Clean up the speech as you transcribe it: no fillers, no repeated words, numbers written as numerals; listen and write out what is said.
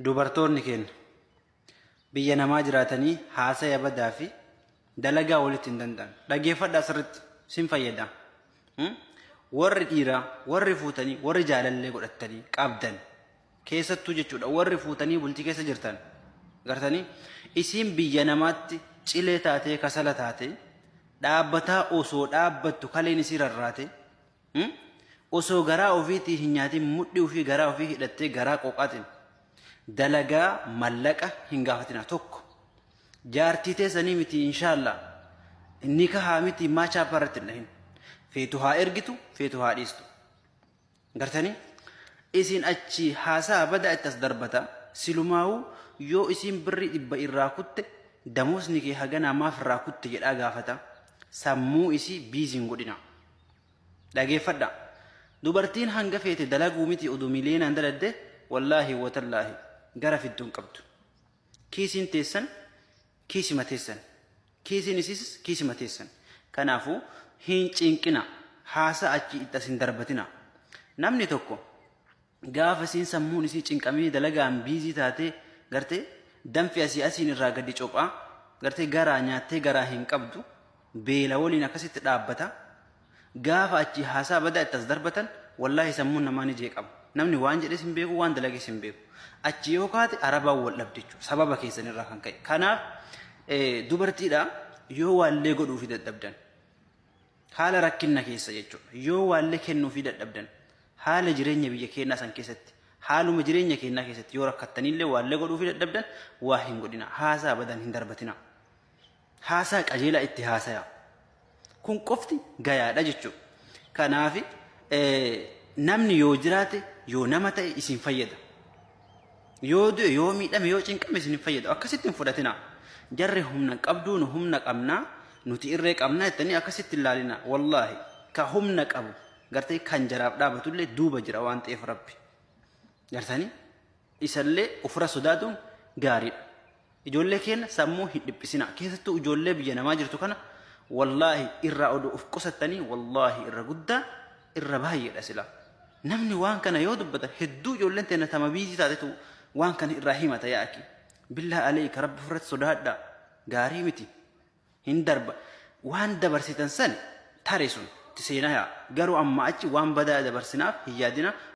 dubartoonni keenya biyya namaa jiraatanii haasaya badaa fi dalagaa walitti hin danda'an. Dhageeffadhaa sirriitti sin fayyada. Warri dhiiraa, warri fuutanii, warri jaalallee godhatanii qabdan keessattuu jechuudha. Warri fuutanii bultii keessa jirtan gartanii isiin biyya namaatti cilee taatee kasala taatee dhaabbataa osoo dhaabbattu kaleen isii rarraate osoo garaa ofiitii hin nyaatin mudhii ofii garaa ofii hidhattee garaa qoqaatiin dalagaa mallaqa hin gaafatina tokko jaartii teessanii miti inshaallah inni kahaa miti maachaa parratti hin feetu haa ergitu feetu haa dhiistu gartanii isin achi haasaa badaa itti as darbata silumaa'uu yoo isin birri dhibba irraa kutte damoosni kee haganaa maaf irraa kutte jedhaa gaafata sammuu isii biiziin godhina dhageeffadha dubartiin hanga feete dalaguu miti oduu miliyoonaan daladde wallaahi watallaahi gara fidduun qabdu kiisiin teessan kiisima teessan kiisiin isis kiisima teessan kanaafuu hin cinqina haasaa achi itti asin darbatina namni tokko gaafa isiin sammuun isii cinqamee dalagaan biizii taatee gartee danfi asii asiin irraa gadi cophaa gartee garaa nyaattee garaa hin qabdu beela waliin akkasitti dhaabbata gaafa achi haasaa badaa itti as darbatan wallaahi sammuun namaa ni jeeqama namni waan jedhes hin beeku waan dalages hin beeku achi yoo kaate arabaan wal dhabde jechuudha sababa keessan irraa kan ka'e kanaaf dubartiidha yoo waallee godhuufi dadhabdan haala rakkinna keessa jechuudha yoo waallee kennuufi dadhabdan haala jireenya biyya keenyaa san keessatti haaluma jireenya keenyaa keessatti yoo rakkattanillee waallee godhuufi dadhabdan waa hin godhina haasaa badan hin darbatina haasaa qajeelaa itti haasaya kun qofti gayaadha jechuudha kanaaf namni yoo jiraate yoo nama ta'e isin fayyada yoo du'e yoo miidhame yoo cinqame isin fayyada akkasitti hin fudhatina jarri humna qabduu nu humna qabnaa nuti irree qabnaa jettanii akkasitti ilaalina wallaahi ka humna qabu gartee kan jaraaf dhaabatullee duuba jira waan ta'eef rabbi gartanii isallee ofirra sodaatuun gaariidha ijoollee keenya sammuu hin dhiphisina keessattuu ijoollee biyya namaa jirtu kana wallaahi irraa oduu of qusattanii wallaahi irra guddaa irra baay'eedha sila namni waan kana yoo dubbatan hedduu ijoolleen teenya tama biizii taatetu waan kana irraa himata yaaki billaa aleeka rabbi ofirratti sodaadha gaarii miti hin darba waan dabarsitan san tare sun seenaa yaa garuu amma achi waan badaa dabarsinaaf hin yaadina